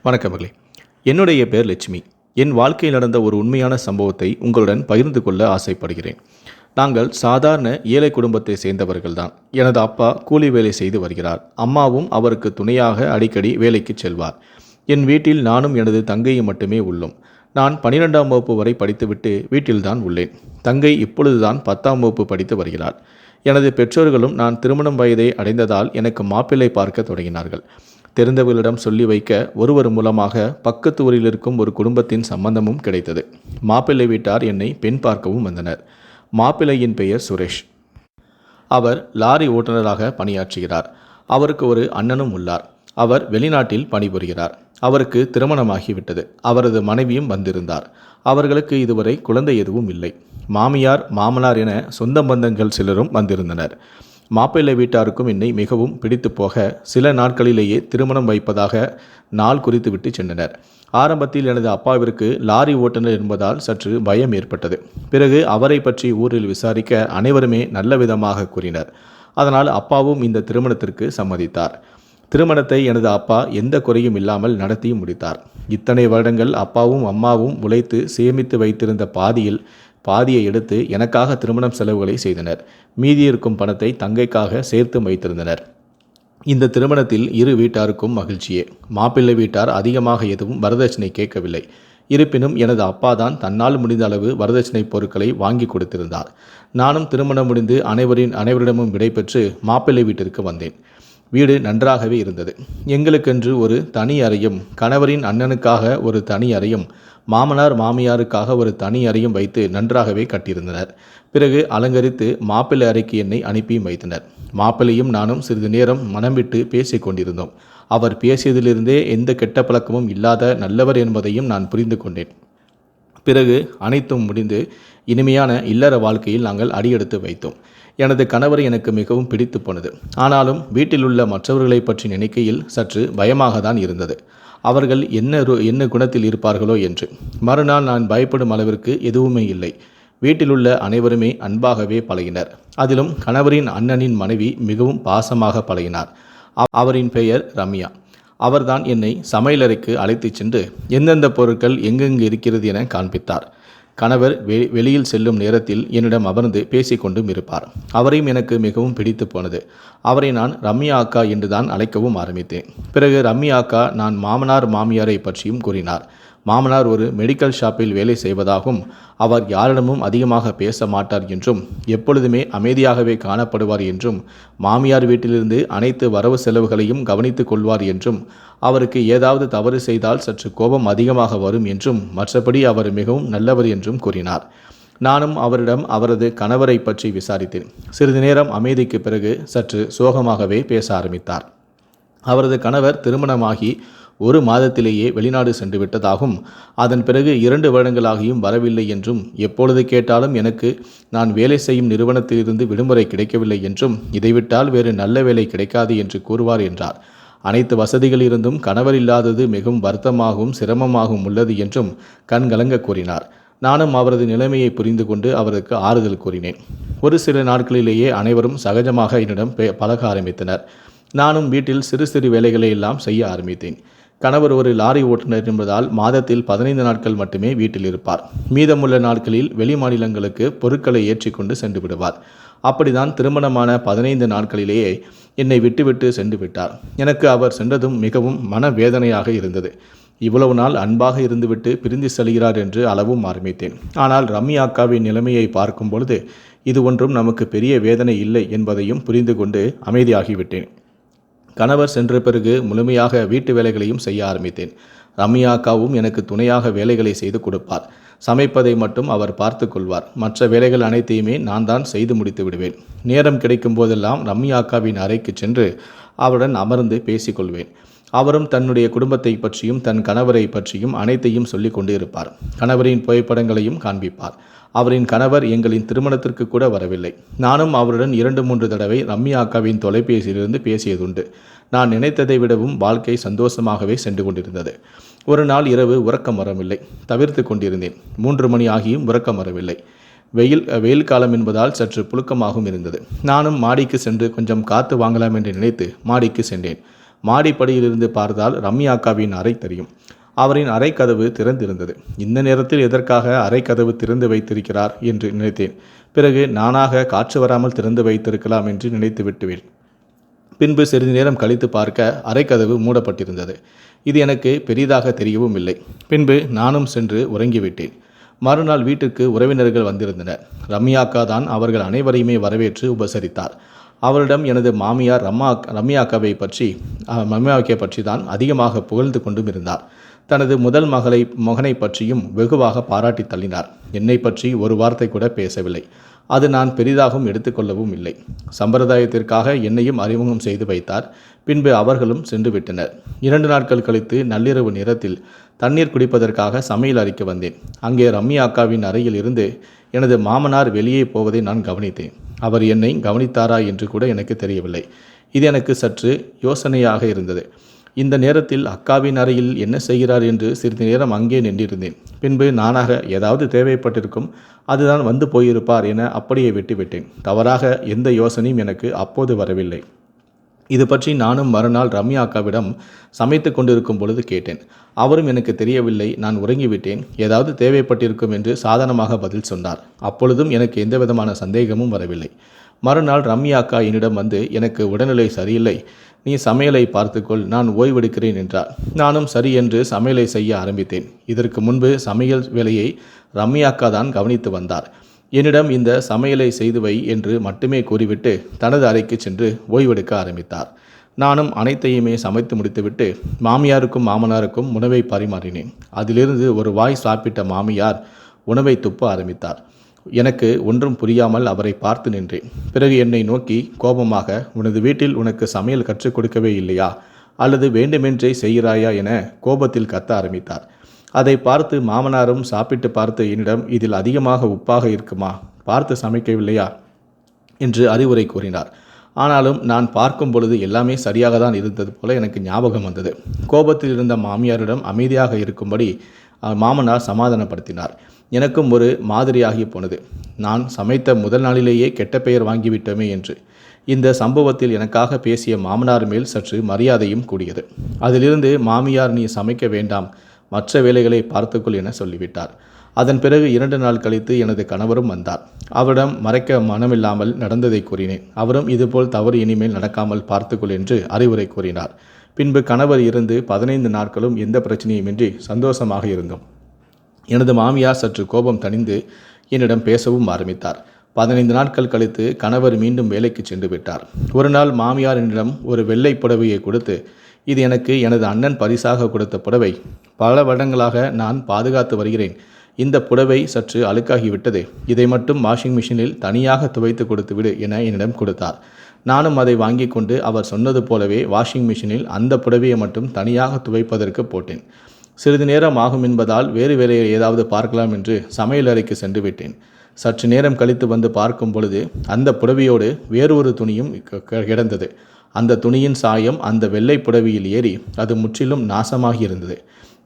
வணக்கமகளே. என்னுடைய பெயர் லட்சுமி. என் வாழ்க்கையில் நடந்த ஒரு உண்மையான சம்பவத்தை உங்களுடன் பகிர்ந்து கொள்ள ஆசைப்படுகிறேன். நாங்கள் சாதாரண ஏழை குடும்பத்தை சேர்ந்தவர்கள்தான். எனது அப்பா கூலி வேலை செய்து வருகிறார். அம்மாவும் அவருக்கு துணையாக அடிக்கடி வேலைக்கு செல்வார். என் வீட்டில் நானும் எனது தங்கையும் மட்டுமே உள்ளோம். நான் 12ஆம் வகுப்பு வரை படித்துவிட்டு வீட்டில்தான் உள்ளேன். தங்கை இப்பொழுதுதான் 10ஆம் வகுப்பு படித்து வருகிறார். எனது பெற்றோர்களும் நான் திருமணம் வயதை அடைந்ததால் எனக்கு மாப்பிள்ளை பார்க்க தொடங்கினார்கள். தெரிந்தவர்களிடம் சொல்லி வைக்க ஒருவர் மூலமாக பக்கத்து ஊரில் இருக்கும் ஒரு குடும்பத்தின் சம்பந்தமும் கிடைத்தது. மாப்பிள்ளை வீட்டார் என்னை பெண் பார்க்கவும் வந்தனர். மாப்பிள்ளையின் பெயர் சுரேஷ். அவர் லாரி ஓட்டுநராக பணியாற்றுகிறார். அவருக்கு ஒரு அண்ணனும் உள்ளார். அவர் வெளிநாட்டில் பணிபுரிகிறார். அவருக்கு திருமணமாகிவிட்டது. அவரது மனைவியும் வந்திருந்தார். அவர்களுக்கு இதுவரை குழந்தை எதுவும் இல்லை. மாமியார் மாமனார் என சொந்த பந்தங்கள் சிலரும் வந்திருந்தனர். மாப்பிள்ளை வீட்டாருக்கும் என்னை மிகவும் பிடித்து போக சில நாட்களிலேயே திருமணம் வைப்பதாக நாள் குறித்து விட்டு சென்றனர். ஆரம்பத்தில் எனது அப்பாவிற்கு லாரி ஓட்டுநர் என்பதால் சற்று பயம் ஏற்பட்டது. பிறகு அவரை பற்றி ஊரில் விசாரிக்க அனைவருமே நல்ல விதமாக கூறினர். அதனால் அப்பாவும் இந்த திருமணத்திற்கு சம்மதித்தார். திருமணத்தை எனது அப்பா எந்த குறையும் இல்லாமல் நடத்தியும் முடித்தார். இத்தனை வருடங்கள் அப்பாவும் அம்மாவும் உழைத்து சேமித்து வைத்திருந்த பாதியை எடுத்து எனக்காக திருமணம் செலவுகளை செய்தனர். மீதி இருக்கும் பணத்தை தங்கைக்காக சேர்த்து வைத்திருந்தனர். இந்த திருமணத்தில் இரு வீட்டாருக்கும் மகிழ்ச்சியே. மாப்பிள்ளை வீட்டார் அதிகமாக எதுவும் வரதட்சணை கேட்கவில்லை. இருப்பினும் எனது அப்பா தான் தன்னால் முடிந்த அளவு வரதட்சணை பொருட்களை வாங்கி கொடுத்திருந்தார். நானும் திருமணம் முடிந்து அனைவரிடமும் விடைபெற்று மாப்பிள்ளை வீட்டிற்கு வந்தேன். வீடு நன்றாகவே இருந்தது. எங்களுக்கென்று ஒரு தனி அறையும், கணவரின் அண்ணனுக்காக ஒரு தனி அறையும், மாமனார் மாமியாருக்காக ஒரு தனி அறையும் வைத்து நன்றாகவே கட்டியிருந்தனர். பிறகு அலங்கரித்து மாப்பிள்ளை அறைக்கு என்னை அனுப்பியும் வைத்தனர். மாப்பிள்ளையும் நானும் சிறிது நேரம் மனம் விட்டு பேசிக் கொண்டிருந்தோம். அவர் பேசியதிலிருந்தே எந்த கெட்ட பழக்கமும் இல்லாத நல்லவர் என்பதையும் நான் புரிந்து கொண்டேன். பிறகு அனைத்தும் முடிந்து இனிமையான இல்லற வாழ்க்கையில் நாங்கள் அடியெடுத்து வைத்தோம். எனது கணவரை எனக்கு மிகவும் பிடித்து போனது. ஆனாலும் வீட்டில் உள்ள மற்றவர்களை பற்றி நினைக்கையில் சற்று பயமாக தான் இருந்தது. அவர்கள் என்ன குணத்தில் இருப்பார்களோ என்று. மறுநாள் நான் பயப்படும் அளவிற்கு எதுவுமே இல்லை. வீட்டிலுள்ள அனைவருமே அன்பாகவே பழகினர். அதிலும் கணவரின் அண்ணனின் மனைவி மிகவும் பாசமாக பழகினார். அவரின் பெயர் ரம்யா. அவர்தான் என்னை சமையலறைக்கு அழைத்துச் சென்று எந்தெந்த பொருட்கள் எங்கெங்கு இருக்கிறது என காண்பித்தார். கணவர் வெளியில் செல்லும் நேரத்தில் என்னிடம் அமர்ந்து பேசிக்கொண்டும் இருப்பார். அவரையும் எனக்கு மிகவும் பிடித்து போனது. அவரை நான் ரம்யா அக்கா என்றுதான் அழைக்கவும் ஆரம்பித்தேன். பிறகு ரம்யா அக்கா நான் மாமனார் மாமியாரை பற்றியும் கூறினார். மாமனார் ஒரு மெடிக்கல் ஷாப்பில் வேலை செய்வதாகவும், அவர் யாரிடமும் அதிகமாக பேச மாட்டார் என்றும், எப்பொழுதுமே அமைதியாகவே காணப்படுவார் என்றும், மாமியார் வீட்டிலிருந்து அனைத்து வரவு செலவுகளையும் கவனித்துக் கொள்வார் என்றும், அவருக்கு ஏதாவது தவறு செய்தால் சற்று கோபம் அதிகமாக வரும் என்றும், மற்றபடி அவர் மிகவும் நல்லவர் என்றும் கூறினார். நானும் அவரிடம் அவரது கணவரை பற்றி விசாரித்தேன். சிறிது நேரம் அமைதிக்கு பிறகு சற்று சோகமாகவே பேச ஆரம்பித்தார். அவரது கணவர் திருமணமாகி 1 மாதத்திலேயே வெளிநாடு சென்று விட்டதாகவும், அதன் பிறகு 2 வருடங்களாகியும் வரவில்லை என்றும், எப்பொழுது கேட்டாலும் எனக்கு நான் வேலை செய்யும் நிறுவனத்திலிருந்து விடுமுறை கிடைக்கவில்லை என்றும், இதைவிட்டால் வேறு நல்ல வேலை கிடைக்காது என்று கூறுவார் என்றார். அனைத்து வசதிகள் இருந்தும் கணவர் இல்லாதது மிகவும் வருத்தமாகவும் சிரமமாகவும் உள்ளது என்றும் கண்கலங்க கூறினார். நானும் அவரது நிலைமையை புரிந்து கொண்டு அவருக்கு ஆறுதல் கூறினேன். ஒரு சில நாட்களிலேயே அனைவரும் சகஜமாக என்னிடம் பழக ஆரம்பித்தனர். நானும் வீட்டில் சிறு சிறு வேலைகளை எல்லாம் செய்ய ஆரம்பித்தேன். கணவர் ஒரு லாரி ஓட்டுநர் என்பதால் மாதத்தில் 15 நாட்கள் மட்டுமே வீட்டில் இருப்பார். மீதமுள்ள நாட்களில் வெளி மாநிலங்களுக்கு பொருட்களை ஏற்றிக்கொண்டு சென்று விடுவார். அப்படிதான் திருமணமான 15 நாட்களிலேயே என்னை விட்டுவிட்டு சென்று விட்டார். எனக்கு அவர் சென்றதும் மிகவும் மனவேதனையாக இருந்தது. இவ்வளவு நாள் அன்பாக இருந்துவிட்டு பிரிந்து செல்கிறார் என்று அளவும் ஆரம்பித்தேன். ஆனால் ரம்யா அக்காவின் நிலைமையை பார்க்கும் பொழுது இது ஒன்றும் நமக்கு பெரிய வேதனை இல்லை என்பதையும் புரிந்து கொண்டு அமைதியாகிவிட்டேன். கணவர் சென்ற பிறகு முழுமையாக வீட்டு வேலைகளையும் செய்ய ஆரம்பித்தேன். ரம்யா அக்காவும் எனக்கு துணையாக வேலைகளை செய்து கொடுப்பார். சமைப்பதை மட்டும் அவர் பார்த்து கொள்வார். மற்ற வேலைகள் அனைத்தையுமே நான் தான் செய்து முடித்து விடுவேன். நேரம் கிடைக்கும் போதெல்லாம் ரம்யா அக்காவின் அறைக்கு சென்று அவருடன் அமர்ந்து பேசிக்கொள்வேன். அவரும் தன்னுடைய குடும்பத்தை பற்றியும் தன் கணவரை பற்றியும் அனைத்தையும் சொல்லி கொண்டு இருப்பார். கணவரின் புகைப்படங்களையும் காண்பிப்பார். அவரின் கணவர் எங்களின் திருமணத்திற்கு கூட வரவில்லை. நானும் அவருடன் 2-3 தடவை ரம்யா அக்காவின் தொலைபேசியிலிருந்து பேசியதுண்டு. நான் நினைத்ததை விடவும் வாழ்க்கை சந்தோஷமாகவே சென்று கொண்டிருந்தது. ஒரு நாள் இரவு உறக்கம் வரவில்லை. தவிர்த்து கொண்டிருந்தேன். 3 மணி ஆகியும் உறக்கம் வரவில்லை. வெயில் காலம் என்பதால் சற்று புழுக்கமாகவும் இருந்தது. நானும் மாடிக்கு சென்று கொஞ்சம் காற்று வாங்கலாம் என்று நினைத்து மாடிக்கு சென்றேன். மாடிப்படியிலிருந்து பார்த்தால் ரம்யா அக்காவின் அறை தெரியும். அவரின் அறை கதவு திறந்திருந்தது. இந்த நேரத்தில் எதற்காக அறை கதவு திறந்து வைத்திருக்கிறார் என்று நினைத்தேன். பிறகு நானாக காற்று வராமல் திறந்து வைத்திருக்கலாம் என்று நினைத்து விட்டுவேன். பின்பு சிறிது நேரம் கழித்து பார்க்க அறை கதவு மூடப்பட்டிருந்தது. இது எனக்கு பெரிதாக தெரியவும் இல்லை. பின்பு நானும் சென்று உறங்கிவிட்டேன். மறுநாள் வீட்டுக்கு உறவினர்கள் வந்திருந்தனர். ரம்யா அக்கா தான் அவர்கள் அனைவரையுமே வரவேற்று உபசரித்தார். அவரிடம் எனது மாமியார் ரம்யா அக்காவை பற்றி தான் அதிகமாக புகழ்ந்து கொண்டும் இருந்தார். தனது முதல் மகனை பற்றியும் வெகுவாக பாராட்டி தள்ளினார். என்னை பற்றி ஒரு வார்த்தை கூட பேசவில்லை. அது நான் பெரிதாகவும் எடுத்துக்கொள்ளவும் இல்லை. சம்பிரதாயத்திற்காக என்னையும் அறிமுகம் செய்து வைத்தார். பின்பு அவர்களும் சென்று விட்டனர். 2 நாட்கள் கழித்து நள்ளிரவு நேரத்தில் தண்ணீர் குடிப்பதற்காக சமையல் அறைக்கு வந்தேன். அங்கே ரம்யா அக்காவின் அறையில் இருந்து எனது மாமனார் வெளியே போவதை நான் கவனித்தேன். அவர் என்னை கவனித்தாரா என்று கூட எனக்கு தெரியவில்லை. இது எனக்கு சற்று யோசனையாக இருந்தது. இந்த நேரத்தில் அக்காவின் அறையில் என்ன செய்கிறார் என்று சிறிது நேரம் அங்கே நின்றிருந்தேன். பின்பு நானாக ஏதாவது தேவைப்பட்டிருக்கும், அதுதான் வந்து போயிருப்பார் என அப்படியே விட்டுவிட்டேன். தவறாக எந்த யோசனையும் எனக்கு அப்போது வரவில்லை. இது பற்றி நானும் மறுநாள் ரம்யா அக்காவிடம் சமைத்து கொண்டிருக்கும் பொழுது கேட்டேன். அவரும் எனக்கு தெரியவில்லை, நான் உறங்கிவிட்டேன், ஏதாவது தேவைப்பட்டிருக்கும் என்று சாதாரணமாக பதில் சொன்னார். அப்பொழுதும் எனக்கு எந்த விதமான சந்தேகமும் வரவில்லை. மறுநாள் ரம்யா அக்கா என்னிடம் வந்து, எனக்கு உடல்நிலை சரியில்லை, நீ சமையலை பார்த்துக்கொள், நான் ஓய்வெடுக்கிறேன் என்றார். நானும் சரி என்று சமையலை செய்ய ஆரம்பித்தேன். இதற்கு முன்பு சமையல் வேலையை ரம்யா அக்கா தான் கவனித்து வந்தார். என்னிடம் இந்த சமையலை செய்து வை என்று மட்டுமே கூறிவிட்டு தனது அறைக்கு சென்று ஓய்வெடுக்க ஆரம்பித்தார். நானும் அனைத்தையுமே சமைத்து முடித்துவிட்டு மாமியாருக்கும் மாமனாருக்கும் உணவை பரிமாறினேன். அதிலிருந்து ஒரு வாய் சாப்பிட்ட மாமியார் உணவை துப்ப ஆரம்பித்தார். எனக்கு ஒன்றும் புரியாமல் அவரை பார்த்து நின்றேன். பிறகு என்னை நோக்கி கோபமாக, உனது வீட்டில் உனக்கு சமையல் கற்றுக் கொடுக்கவே இல்லையா, அல்லது வேண்டுமென்றே செய்கிறாயா என கோபத்தில் கத்த ஆரம்பித்தார். அதை பார்த்து மாமனாரும் சாப்பிட்டு பார்த்து என்னிடம், இதில் அதிகமாக உப்பாக இருக்குமா, பார்த்து சமைக்கவில்லையா என்று அறிவுரை கூறினார். ஆனாலும் நான் பார்க்கும் பொழுது எல்லாமே சரியாக தான் இருந்தது போல எனக்கு ஞாபகம் வந்தது. கோபத்தில் இருந்த மாமியாரிடம் அமைதியாக இருக்கும்படி மாமனார் சமாதானப்படுத்தினார். எனக்கும் ஒரு மாதிரியாகி போனது. நான் சமைத்த முதல் நாளிலேயே கெட்ட பெயர் வாங்கிவிட்டோமே என்று. இந்த சம்பவத்தில் எனக்காக பேசிய மாமனார் மேல் சற்று மரியாதையும் கூடியது. அதிலிருந்து மாமியார், நீ சமைக்க வேண்டாம், மற்ற வேலைகளை பார்த்துக்கொள் என சொல்லிவிட்டார். அதன் பிறகு 2 நாள் கழித்து எனது கணவரும் வந்தார். அவரிடம் மறைக்க மனமில்லாமல் நடந்ததை கூறினேன். அவரும் இதுபோல் தவறு இனிமேல் நடக்காமல் பார்த்துக்கொள் என்று அறிவுரை கூறினார். பின்பு கணவர் இருந்து 15 நாட்களும் எந்த பிரச்சனையுமின்றி சந்தோஷமாக இருந்தோம். எனது மாமியார் சற்று கோபம் தணிந்து என்னிடம் பேசவும் ஆரம்பித்தார். 15 நாட்கள் கழித்து கணவர் மீண்டும் வேலைக்கு சென்று விட்டார். ஒரு நாள் மாமியார் என்னிடம் ஒரு வெள்ளை புடவையை கொடுத்து, இது எனக்கு எனது அண்ணன் பரிசாக கொடுத்த புடவை, பல வருடங்களாக நான் பாதுகாத்து வருகிறேன். இந்த புடவை சற்று அழுக்காகிவிட்டது, இதை மட்டும் வாஷிங் மிஷினில் தனியாக துவைத்து கொடுத்து விடு என என்னிடம் கொடுத்தார். நானும் அதை வாங்கி கொண்டு அவர் சொன்னது போலவே வாஷிங் மிஷினில் அந்த புடவையை மட்டும் தனியாக துவைப்பதற்கு போட்டேன். சிறிது நேரம் ஆகும் என்பதால் வேறு வேலையை ஏதாவது பார்க்கலாம் என்று சமையல் அறைக்கு சென்று விட்டேன். சற்று நேரம் கழித்து வந்து பார்க்கும் பொழுது அந்த புடவையோடு வேறொரு துணியும் கிடந்தது. அந்த துணியின் சாயம் அந்த வெள்ளை புடவையில் ஏறி அது முற்றிலும் நாசமாகி இருந்தது.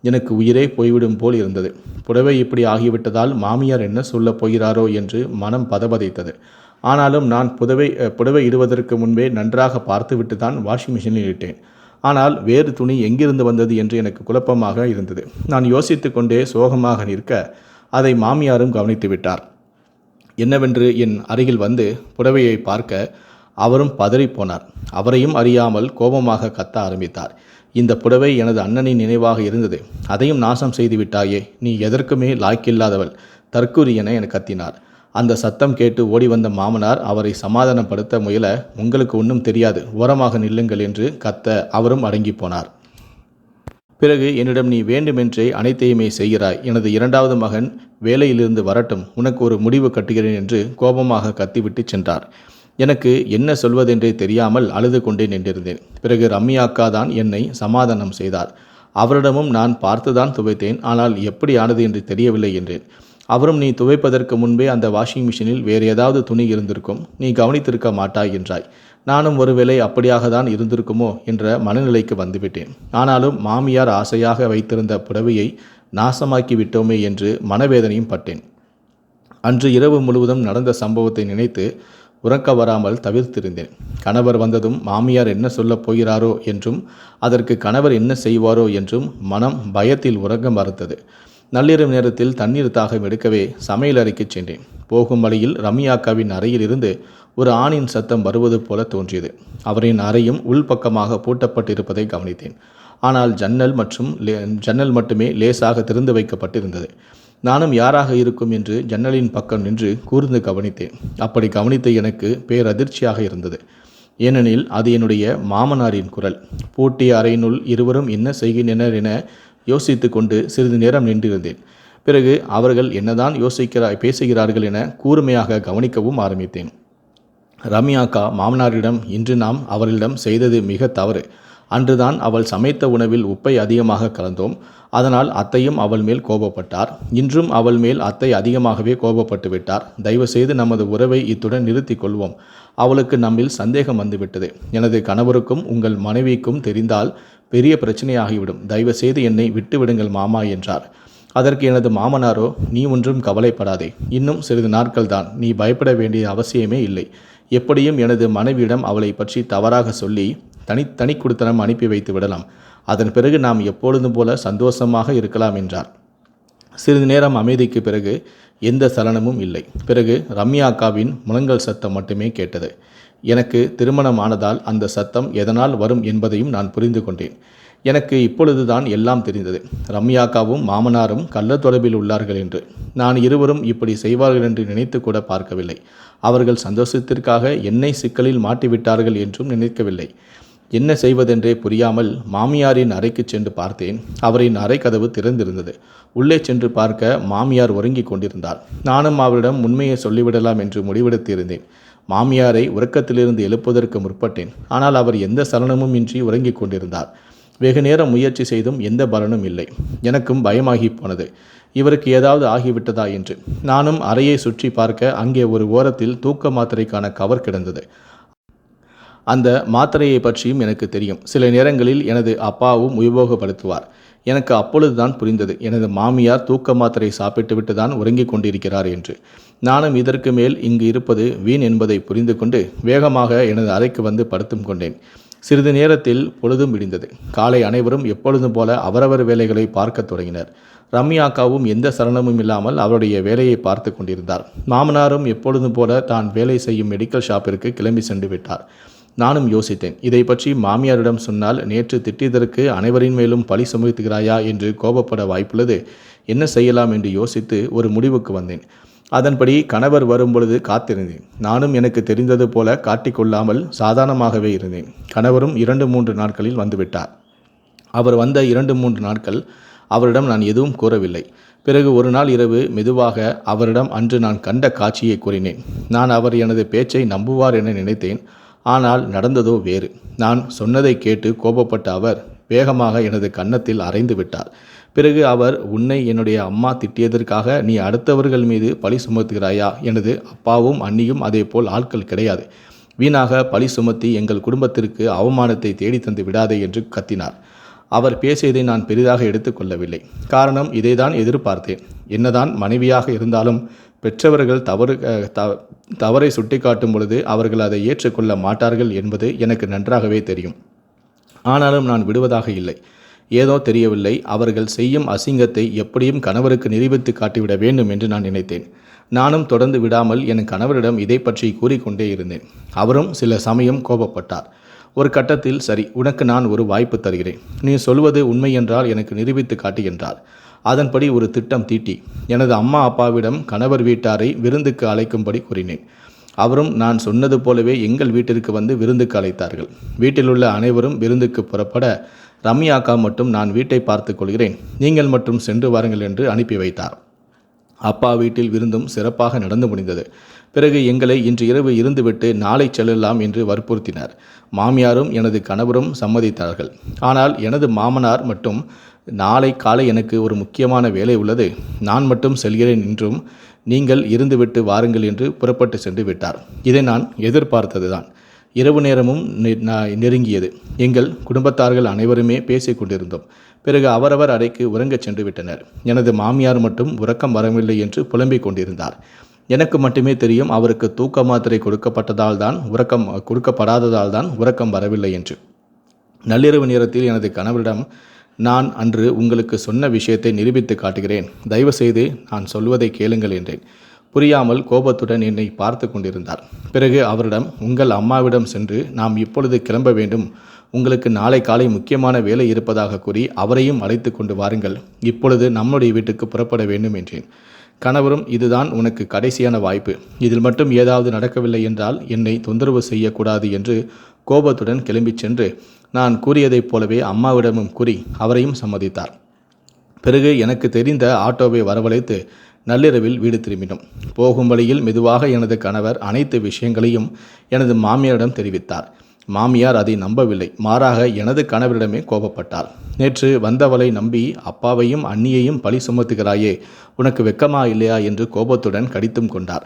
எனக்கு உயிரே போய்விடும் போல் இருந்தது. புடவை இப்படி ஆகிவிட்டதால் மாமியார் என்ன சொல்லப் போகிறாரோ என்று மனம் பதபதைத்தது. ஆனாலும் நான் புடவை இடுவதற்கு முன்பே நன்றாக பார்த்துவிட்டு தான் வாஷிங் மிஷினில் இட்டேன். ஆனால் வேறு துணி எங்கிருந்து வந்தது என்று எனக்கு குழப்பமாக இருந்தது. நான் யோசித்து கொண்டே சோகமாக நிற்க அதை மாமியாரும் கவனித்து விட்டார். என்னவென்று என் அருகில் வந்து புடவையை பார்க்க அவரும் பதறிப்போனார். அவரையும் அறியாமல் கோபமாக கத்த ஆரம்பித்தார். இந்த புடவை எனது அண்ணனின் நினைவாக இருந்தது, அதையும் நாசம் செய்து விட்டாயே, நீ எதற்குமே லாய்க்கில்லாதவள், தற்குறி என கத்தினார். அந்த சத்தம் கேட்டு ஓடி வந்த மாமனார் அவரை சமாதானப்படுத்த முயல, உங்களுக்கு ஒன்றும் தெரியாது, ஓரமாக நில்லுங்கள் என்று கத்த அவரும் அடங்கி போனார். பிறகு என்னிடம், நீ வேண்டுமென்றே அனைத்தையுமே செய்கிறாய், எனது 2வது மகன் வேலையிலிருந்து வரட்டும், உனக்கு ஒரு முடிவு கட்டுகிறேன் என்று கோபமாக கத்திவிட்டு சென்றார். எனக்கு என்ன சொல்வதென்றே தெரியாமல் அழுது கொண்டே நின்றிருந்தேன். பிறகு ரம்யா அக்கா தான் என்னை சமாதானம் செய்தார். அவரிடமும் நான் பார்த்துதான் துவைத்தேன், ஆனால் எப்படி ஆனது என்று தெரியவில்லை என்றேன். அவரும், நீ துவைப்பதற்கு முன்பே அந்த வாஷிங் மிஷினில் வேறு ஏதாவது துணி இருந்திருக்கும், நீ கவனித்திருக்க மாட்டாய் என்றாய். நானும் ஒருவேளை அப்படியாக தான் இருந்திருக்குமோ என்ற மனநிலைக்கு வந்துவிட்டேன். ஆனாலும் மாமியார் ஆசையாக வைத்திருந்த புடவையை நாசமாக்கி விட்டோமே என்று மனவேதனையும் பட்டேன். அன்று இரவு முழுவதும் நடந்த சம்பவத்தை நினைத்து உறக்க வராமல் தவிர்த்திருந்தேன். கணவர் வந்ததும் மாமியார் என்ன சொல்லப் போகிறாரோ என்றும் அதற்கு கணவர் என்ன செய்வாரோ என்றும் மனம் பயத்தில் உறங்க மறுத்தது. நள்ளிரவு நேரத்தில் தண்ணீர் தாகம் எடுக்கவே சமையல் அறைக்கு சென்றேன். போகும் வழியில் ரம்யாக்காவின் அறையில் இருந்து ஒரு ஆணின் சத்தம் வருவது போல தோன்றியது. அவரின் அறையும் உள்பக்கமாக பூட்டப்பட்டிருப்பதை கவனித்தேன். ஆனால் ஜன்னல் மட்டுமே லேசாக திறந்து வைக்கப்பட்டிருந்தது. நானும் யாராக இருக்கும் என்று ஜன்னலின் பக்கம் நின்று கூர்ந்து கவனித்தேன். அப்படி கவனித்த எனக்கு பேரதிர்ச்சியாக இருந்தது. ஏனெனில் அது என்னுடைய மாமனாரின் குரல். பூட்டிய அறையினுள் இருவரும் என்ன செய்கின்றனர் என யோசித்து கொண்டு சிறிது நேரம் நின்றிருந்தேன். பிறகு அவர்கள் என்னதான் பேசுகிறார்கள் என கூர்மையாக கவனிக்கவும் ஆரம்பித்தேன். ரம்யாக்கா மாமனாரிடம், இன்று நாம் அவர்களிடம் செய்தது மிக தவறு. அன்றுதான் அவள் சமைத்த உணவில் உப்பை அதிகமாக கலந்தோம். அதனால் அத்தையும் அவள் மேல் கோபப்பட்டார். இன்றும் அவள் மேல் அத்தை அதிகமாகவே கோபப்பட்டு விட்டார். தயவுசெய்து நமது உறவை இத்துடன் நிறுத்தி கொள்வோம். அவளுக்கு நம்மில் சந்தேகம் வந்துவிட்டது. எனது கணவருக்கும் உங்கள் மனைவிக்கும் தெரிந்தால் பெரிய பிரச்சனையாகிவிடும். தயவுசெய்து என்னை விட்டுவிடுங்கள் மாமா என்றார். அதற்கு எனது மாமனாரோ, நீ ஒன்றும் கவலைப்படாதே, இன்னும் சிறிது நாட்கள்தான், நீ பயப்பட வேண்டிய அவசியமே இல்லை. எப்படியும் எனது மனைவியிடம் அவளை பற்றி தவறாக சொல்லி தனி குடித்தனம் அனுப்பி வைத்து விடலாம். அதன் பிறகு நாம் எப்பொழுதும் போல சந்தோஷமாக இருக்கலாம் என்றார். சிறிது நேரம் அமைதிக்கு பிறகு எந்த சலனமும் இல்லை. பிறகு ரம்யா அக்காவின் முழங்கல் சத்தம் மட்டுமே கேட்டது. எனக்கு திருமணம் ஆனதால் அந்த சத்தம் எதனால் வரும் என்பதையும் நான் புரிந்து கொண்டேன். எனக்கு இப்பொழுதுதான் எல்லாம் தெரிந்தது. ரம்யாக்காவும் மாமனாரும் கள்ள தொடர்பில் உள்ளார்கள் என்று. நான் இருவரும் இப்படி செய்வார்கள் என்று நினைத்து கூட பார்க்கவில்லை. அவர்கள் சந்தோஷத்திற்காக என்னை சிக்கலில் மாட்டிவிட்டார்கள் என்றும் நினைக்கவில்லை. என்ன செய்வதென்றே புரியாமல் மாமியாரின் அறைக்கு சென்று பார்த்தேன். அவரின் அறை கதவு திறந்திருந்தது. உள்ளே சென்று பார்க்க மாமியார் உறங்கிக் கொண்டிருந்தார். நானும் அவரிடம் உண்மையை சொல்லிவிடலாம் என்று முடிவெடுத்திருந்தேன். மாமியாரை உறக்கத்திலிருந்து எழுப்புவதற்கு முற்பட்டேன். ஆனால் அவர் எந்த சலனமும் இன்றி உறங்கிக் கொண்டிருந்தார். வெகு நேரம் முயற்சி செய்தும் எந்த பலனும் இல்லை. எனக்கும் பயமாகி போனது. இவருக்கு ஏதாவது ஆகிவிட்டதா என்று. நானும் அறையை சுற்றி பார்க்க அங்கே ஒரு ஓரத்தில் தூக்க மாத்திரைக்கான கவர் கிடந்தது. அந்த மாத்திரையை பற்றியும் எனக்கு தெரியும். சில நேரங்களில் எனது அப்பாவும் உபயோகப்படுத்துவார். எனக்கு அப்பொழுதுதான் புரிந்தது, எனது மாமியார் தூக்க மாத்திரை சாப்பிட்டுவிட்டு தான் உறங்கிக் கொண்டிருக்கிறார் என்று. நானும் இதற்கு மேல் இங்கு இருப்பது வீண் என்பதை புரிந்து கொண்டு வேகமாக எனது அறைக்கு வந்து படுத்தும் கொண்டேன். சிறிது நேரத்தில் பொழுதும் விடிந்தது. காலை அனைவரும் எப்பொழுதும் போல அவரவர் வேலைகளை பார்க்க தொடங்கினர். ரம்யாக்காவும் எந்த சலனமும் இல்லாமல் அவருடைய வேலையை பார்த்து கொண்டிருந்தார். மாமனாரும் எப்பொழுதும் போல தான் வேலை செய்யும் மெடிக்கல் ஷாப்பிற்கு கிளம்பி சென்று விட்டார். நானும் யோசித்தேன், இதை பற்றி மாமியாரிடம் சொன்னால் நேற்று திட்டியதற்கு அனைவரின் மேலும் பழி சுமத்துகிறாயா என்று கோபப்பட வாய்ப்புள்ளது. என்ன செய்யலாம் என்று யோசித்து ஒரு முடிவுக்கு வந்தேன். அதன்படி கணவர் வரும்பொழுது காத்திருந்தேன். நானும் எனக்கு தெரிந்தது போல காட்டிக்கொள்ளாமல் சாதாரணமாகவே இருந்தேன். கணவரும் 2-3 நாட்களில் வந்துவிட்டார். அவர் வந்த 2-3 நாட்கள் அவரிடம் நான் எதுவும் கூறவில்லை. பிறகு ஒரு நாள் இரவு மெதுவாக அவரிடம் அன்று நான் கண்ட காட்சியை கூறினேன். நான் அவர் எனது பேச்சை நம்புவார் என நினைத்தேன். ஆனால் நடந்ததோ வேறு. நான் சொன்னதை கேட்டு கோபப்பட்ட அவர் வேகமாக எனது கன்னத்தில் அறைந்து விட்டார். பிறகு அவர், உன்னை என்னுடைய அம்மா திட்டியதற்காக நீ அடுத்தவர்கள் மீது பழி சுமத்துகிறாயா? எனது அப்பாவும் அண்ணியும் அதே போல் ஆட்கள் கிடையாது. வீணாக பழி சுமத்தி எங்கள் குடும்பத்திற்கு அவமானத்தை தேடி தந்து விடாதே என்று கத்தினார். அவர் பேசியதை நான் பெரிதாக எடுத்துக்கொள்ளவில்லை. காரணம், இதைதான் எதிர்பார்த்தேன். என்னதான் மனைவியாக இருந்தாலும் பெற்றவர்கள் தவறை சுட்டிக்காட்டும் பொழுது அவர்கள் அதை ஏற்றுக்கொள்ள மாட்டார்கள் என்பது எனக்கு நன்றாகவே தெரியும். ஆனாலும் நான் விடுவதாக இல்லை. ஏதோ தெரியவில்லை, அவர்கள் செய்யும் அசிங்கத்தை எப்படியும் கணவருக்கு நிரூபித்து காட்டிவிட வேண்டும் என்று நான் நினைத்தேன். நானும் தொடர்ந்து விடாமல் என் கணவரிடம் இதை பற்றி கூறிக்கொண்டே இருந்தேன். அவரும் சில சமயம் கோபப்பட்டார். ஒரு கட்டத்தில், சரி, உனக்கு நான் ஒரு வாய்ப்பு தருகிறேன், நீ சொல்வது உண்மை என்றால் எனக்கு நிரூபித்து காட்டு என்றார். அதன்படி ஒரு திட்டம் தீட்டி எனது அம்மா அப்பாவிடம் கணவர் வீட்டாரை விருந்துக்கு அழைக்கும்படி கூறினேன். அவரும் நான் சொன்னது போலவே எங்கள் வீட்டிற்கு வந்து விருந்துக்கு அழைத்தார்கள். வீட்டிலுள்ள அனைவரும் விருந்துக்கு புறப்பட ரம்யா அக்கா மட்டும், நான் வீட்டை பார்த்து கொள்கிறேன், நீங்கள் மட்டும் சென்று வாருங்கள் என்று அனுப்பி வைத்தார். அப்பா வீட்டில் விருந்தும் சிறப்பாக நடந்து முடிந்தது. பிறகு எங்களை இன்று இரவு இருந்துவிட்டு நாளை செல்லலாம் என்று வற்புறுத்தினார். மாமியாரும் எனது கணவரும் சம்மதித்தார்கள். ஆனால் எனது மாமனார் மட்டும், நாளை காலை எனக்கு ஒரு முக்கியமான வேலை உள்ளது, நான் மட்டும் செல்கிறேன் என்றும் நீங்கள் இருந்துவிட்டு வாருங்கள் என்று புறப்பட்டு சென்று விட்டார். இதை நான் எதிர்பார்த்ததுதான். இரவு நேரமும் நெருங்கியது. எங்கள் குடும்பத்தார்கள் அனைவருமே பேசிக் கொண்டிருந்தோம். பிறகு அவரவர் அறைக்கு உறங்கச் சென்று விட்டனர். எனது மாமியார் மட்டும் உறக்கம் வரவில்லை என்று புலம்பிக் கொண்டிருந்தார். எனக்கு மட்டுமே தெரியும் அவருக்கு தூக்க மாத்திரை கொடுக்கப்படாததால் தான் உறக்கம் வரவில்லை என்று. நள்ளிரவு நேரத்தில் எனது கணவரிடம், நான் அன்று உங்களுக்கு சொன்ன விஷயத்தை நிரூபித்து காட்டுகிறேன், தயவுசெய்து நான் சொல்வதை கேளுங்கள் என்றேன். புரியாமல் கோபத்துடன் என்னை பார்த்து கொண்டிருந்தார். பிறகு அவரிடம், உங்கள் அம்மாவிடம் சென்று நாம் இப்பொழுது கிளம்ப வேண்டும், உங்களுக்கு நாளை காலை முக்கியமான வேலை இருப்பதாக கூறி அவரையும் அழைத்து கொண்டு வாருங்கள், இப்பொழுது நம்முடைய வீட்டுக்கு புறப்பட வேண்டும் என்றேன். கணவரும், இதுதான் உனக்கு கடைசியான வாய்ப்பு, இதில் மட்டும் ஏதாவது நடக்கவில்லை என்றால் என்னை தொந்தரவு செய்யக்கூடாது என்று கோபத்துடன் கிளம்பிச் சென்று நான் கூறியதைப் போலவே அம்மாவிடமும் கூறி அவரையும் சம்மதித்தார். பிறகு எனக்கு தெரிந்த ஆட்டோவை வரவழைத்து நள்ளிரவில் வீடு திரும்பினோம். போகும் வழியில் மெதுவாக எனது கணவர் அனைத்து விஷயங்களையும் எனது மாமியாரிடம் தெரிவித்தார். மாமியார் அதை நம்பவில்லை, மாறாக எனது கணவரிடமே கோபப்பட்டார். நேற்று வந்தவளை நம்பி அப்பாவையும் அண்ணியையும் பழி சுமத்துகிறாயே, உனக்கு வெக்கமா இல்லையா என்று கோபத்துடன் கடித்தும் கொண்டார்.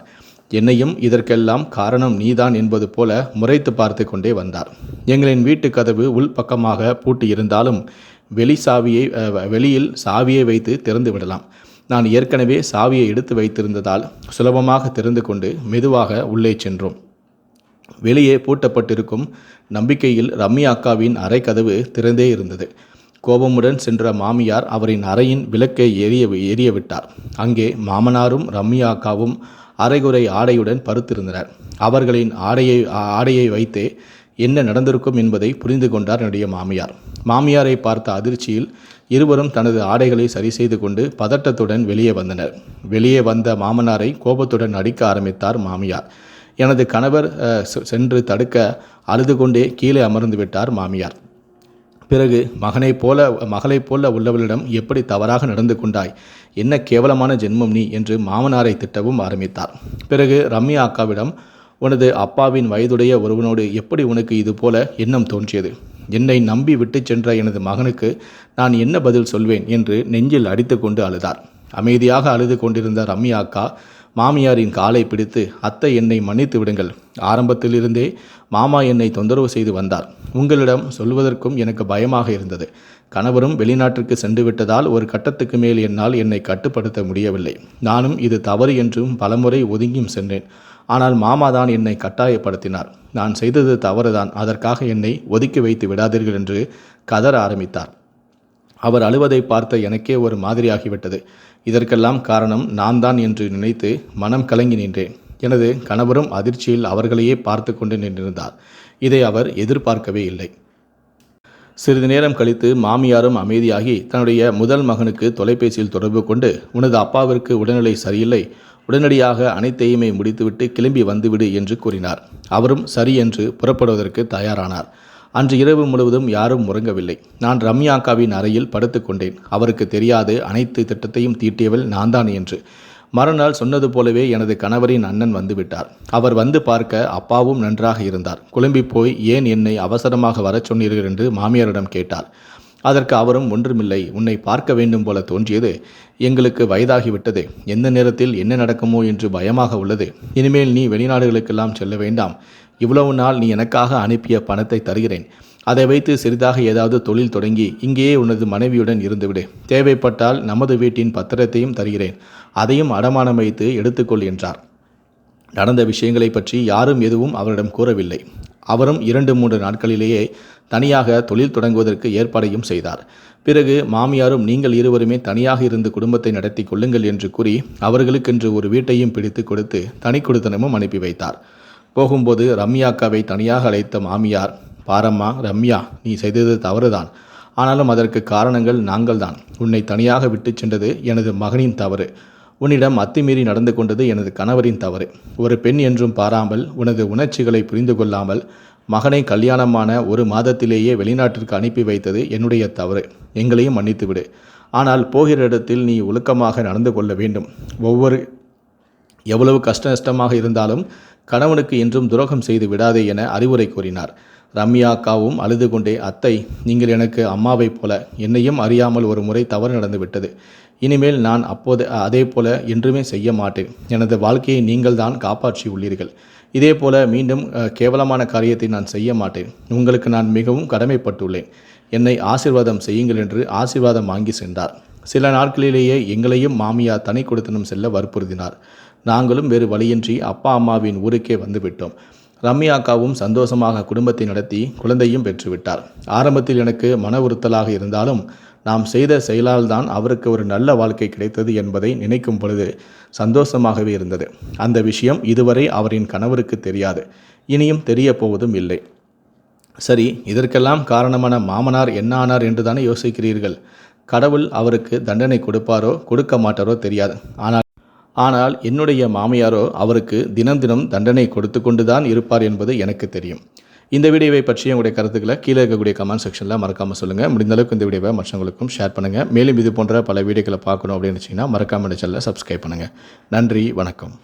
என்னையும் இதற்கெல்லாம் காரணம் நீதான் என்பது போல முறைத்து பார்த்து கொண்டே வந்தார். எங்களின் வீட்டு கதவு உள் பக்கமாக பூட்டியிருந்தாலும் வெளியில் சாவியை வைத்து திறந்து விடலாம். நான் ஏற்கனவே சாவியை எடுத்து வைத்திருந்ததால் சுலபமாக திறந்து கொண்டு மெதுவாக உள்ளே சென்றோம். வெளியே பூட்டப்பட்டிருக்கும் நம்பிக்கையில் ரம்யா அக்காவின் அறை கதவு திறந்தே இருந்தது. கோபமுடன் சென்ற மாமியார் அவரின் அறையின் விளக்கை எரிய விட்டார். அங்கே மாமனாரும் ரம்யா அக்காவும் அரைகுறை ஆடையுடன் படுத்திருந்தனர். அவர்களின் ஆடையை வைத்தே என்ன நடந்திருக்கும் என்பதை புரிந்து கொண்டார் என்னுடைய மாமியார். மாமியாரை பார்த்த அதிர்ச்சியில் இருவரும் தனது ஆடைகளை சரி செய்து கொண்டு பதட்டத்துடன் வெளியே வந்தனர். வெளியே வந்த மாமனாரை கோபத்துடன் அடிக்க ஆரம்பித்தார் மாமியார். எனது கணவர் சென்று தடுக்க அழுது கொண்டே கீழே அமர்ந்து விட்டார் மாமியார். பிறகு மகளைப் போல உள்ளவளிடம் எப்படி தவறாக நடந்து கொண்டாய், என்ன கேவலமான ஜென்மம் நீ என்று மாமனாரை திட்டவும் ஆரம்பித்தார். பிறகு ரம்யா அக்காவிடம், உனது அப்பாவின் வயதுடைய ஒருவனோடு எப்படி உனக்கு இது போல எண்ணம் தோன்றியது, என்னை நம்பி விட்டு சென்ற எனது மகனுக்கு நான் என்ன பதில் சொல்வேன் என்று நெஞ்சில் அடித்து கொண்டு அழுதார். அமைதியாக அழுது கொண்டிருந்த ரம்யா அக்கா மாமியாரின் காலை பிடித்து, அத்தை என்னை மன்னித்து விடுங்கள், ஆரம்பத்திலிருந்தே மாமா என்னை தொந்தரவு செய்து வந்தார், உங்களிடம் சொல்வதற்கும் எனக்கு பயமாக இருந்தது, கணவரும் வெளிநாட்டிற்கு சென்று விட்டதால் ஒரு கட்டத்துக்கு மேல் என்னால் என்னை கட்டுப்படுத்த முடியவில்லை, நானும் இது தவறு என்றும் பலமுறை ஒதுங்கியும் சென்றேன், ஆனால் மாமாதான் என்னை கட்டாயப்படுத்தினார், நான் செய்தது தவறுதான், அதற்காக என்னை ஒதுக்கி வைத்து விடாதீர்கள் என்று கதற ஆரம்பித்தார். அவர் அழுவதை பார்த்த எனக்கே ஒரு மாதிரியாகிவிட்டது. இதற்கெல்லாம் காரணம் நான் தான் என்று நினைத்து மனம் கலங்கி நின்றேன். எனது கணவரும் அதிர்ச்சியில் அவர்களையே பார்த்து கொண்டு நின்றிருந்தார். இதை அவர் எதிர்பார்க்கவே இல்லை. சிறிது நேரம் கழித்து மாமியாரும் அமைதியாகி தன்னுடைய முதல் மகனுக்கு தொலைபேசியில் தொடர்பு கொண்டு, உனது அப்பாவிற்கு உடல்நிலை சரியில்லை, உடனடியாக அனைத்தையுமே முடித்துவிட்டு கிளம்பி வந்துவிடு என்று கூறினார். அவரும் சரி என்று புறப்படுவதற்கு தயாரானார். அன்று இரவு முழுவதும் யாரும் உறங்கவில்லை. நான் ரம்யா அக்காவின் அறையில் படுத்து கொண்டேன். அவருக்கு தெரியாது அனைத்து திட்டத்தையும் தீட்டியவள் நான் தான் என்று. மறுநாள் சொன்னது போலவே எனது கணவரின் அண்ணன் வந்துவிட்டார். அவர் வந்து பார்க்க அப்பாவும் நன்றாக இருந்தார். குழம்பி போய், ஏன் என்னை அவசரமாக வரச் சொன்னீர்கள் என்று மாமியாரிடம் கேட்டார். அதற்கு அவரும், ஒன்றுமில்லை, உன்னை பார்க்க வேண்டும் போல தோன்றியது, எங்களுக்கு வயதாகிவிட்டது, எந்த நேரத்தில் என்ன நடக்குமோ என்று பயமாக உள்ளது, இனிமேல் நீ வெளிநாடுகளுக்கெல்லாம் செல்ல வேண்டாம், இவ்வளவு நாள் நீ எனக்காக அனுப்பிய பணத்தை தருகிறேன், அதை வைத்து சிறிதாக ஏதாவது தொழில் தொடங்கி இங்கேயே உனது மனைவியுடன் இருந்துவிடு, தேவைப்பட்டால் நமது வீட்டின் பத்திரத்தையும் தருகிறேன், அதையும் அடமானம் வைத்து எடுத்துக்கொள் என்றார். நடந்த விஷயங்களை பற்றி யாரும் எதுவும் அவரிடம் கூறவில்லை. அவரும் 2-3 நாட்களிலேயே தனியாக தொழில் தொடங்குவதற்கு ஏற்பாடையும் செய்தார். பிறகு மாமியாரும், நீங்கள் இருவருமே தனியாக இருந்து குடும்பத்தை நடத்தி கொள்ளுங்கள் என்று கூறி அவர்களுக்கென்று ஒரு வீட்டையும் பிடித்து கொடுத்து தனி குடித்தனமும் அனுப்பி வைத்தார். போகும்போது ரம்யா அக்காவை தனியாக அழைத்த மாமியார், பாரம்மா ரம்யா, நீ செய்தது தவறுதான், ஆனாலும் அதற்கு காரணங்கள் நாங்கள்தான், உன்னை தனியாக விட்டு சென்றது எனது மகனின் தவறு, உன்னிடம் அத்துமீறி நடந்து கொண்டது எனது கணவரின் தவறு, ஒரு பெண் என்றும் பாராமல் உனது உணர்ச்சிகளை புரிந்து கொள்ளாமல் மகனை கல்யாணமான 1 மாதத்திலேயே வெளிநாட்டிற்கு அனுப்பி வைத்தது என்னுடைய தவறு, எங்களையும் மன்னித்துவிடு, ஆனால் போகிற இடத்தில் நீ ஒழுக்கமாக நடந்து கொள்ள வேண்டும், எவ்வளவு கஷ்டமாக இருந்தாலும் கணவனுக்கு என்றும் துரோகம் செய்து விடாதே என அறிவுரை கூறினார். ரம்யா அக்காவும் அழுது கொண்டே, அத்தை, நீங்கள் எனக்கு அம்மாவைப் போல, என்னையும் அறியாமல் ஒரு முறை தவறு நடந்து விட்டது, இனிமேல் நான் அதே போல என்றுமே செய்ய மாட்டேன், எனது வாழ்க்கையை நீங்கள் தான் காப்பாற்றி உள்ளீர்கள், இதே போல மீண்டும் கேவலமான காரியத்தை நான் செய்ய மாட்டேன், உங்களுக்கு நான் மிகவும் கடமைப்பட்டுள்ளேன், என்னை ஆசீர்வாதம் செய்யுங்கள் என்று ஆசீர்வாதம் வாங்கி சென்றார். சில நாட்களிலேயே எங்களையும் மாமியார் தனி குடித்தனம் செல்ல வற்புறுத்தினார். நாங்களும் வேறு வழியின்றி அப்பா அம்மாவின் ஊருக்கே வந்துவிட்டோம். ரம்யா அக்காவும் சந்தோஷமாக குடும்பத்தை நடத்தி குழந்தையும் பெற்றுவிட்டார். ஆரம்பத்தில் எனக்கு மன உறுத்தலாக இருந்தாலும் நாம் செய்த செயலால் தான் அவருக்கு ஒரு நல்ல வாழ்க்கை கிடைத்தது என்பதை நினைக்கும் பொழுது சந்தோஷமாகவே இருந்தது. அந்த விஷயம் இதுவரை அவரின் கணவருக்கு தெரியாது, இனியும் தெரிய போவதும் இல்லை. சரி, இதற்கெல்லாம் காரணமான மாமனார் என்ன ஆனார் என்று தானே யோசிக்கிறீர்கள். கடவுள் அவருக்கு தண்டனை கொடுப்பாரோ கொடுக்க மாட்டாரோ தெரியாது. ஆனால் என்னுடைய மாமியாரோ அவருக்கு தினம் தினம் தண்டனை கொடுத்து கொண்டு தான் இருப்பார் என்பது எனக்கு தெரியும். இந்த வீடியோவை பற்றி உங்களுடைய கருத்துக்களை கீழே இருக்கக்கூடிய கமெண்ட் செக்ஷனில் மறக்காமல் சொல்லுங்கள். முடிந்த அளவுக்கு இந்த வீடியோவை மற்றவங்களுக்கும் ஷேர் பண்ணுங்கள். மேலும் இது போன்ற பல வீடியோக்களை பார்க்கணும் அப்படின்னு வச்சிங்கன்னா மறக்காமல் சேனலை சப்ஸ்கிரைப் பண்ணுங்கள். நன்றி, வணக்கம்.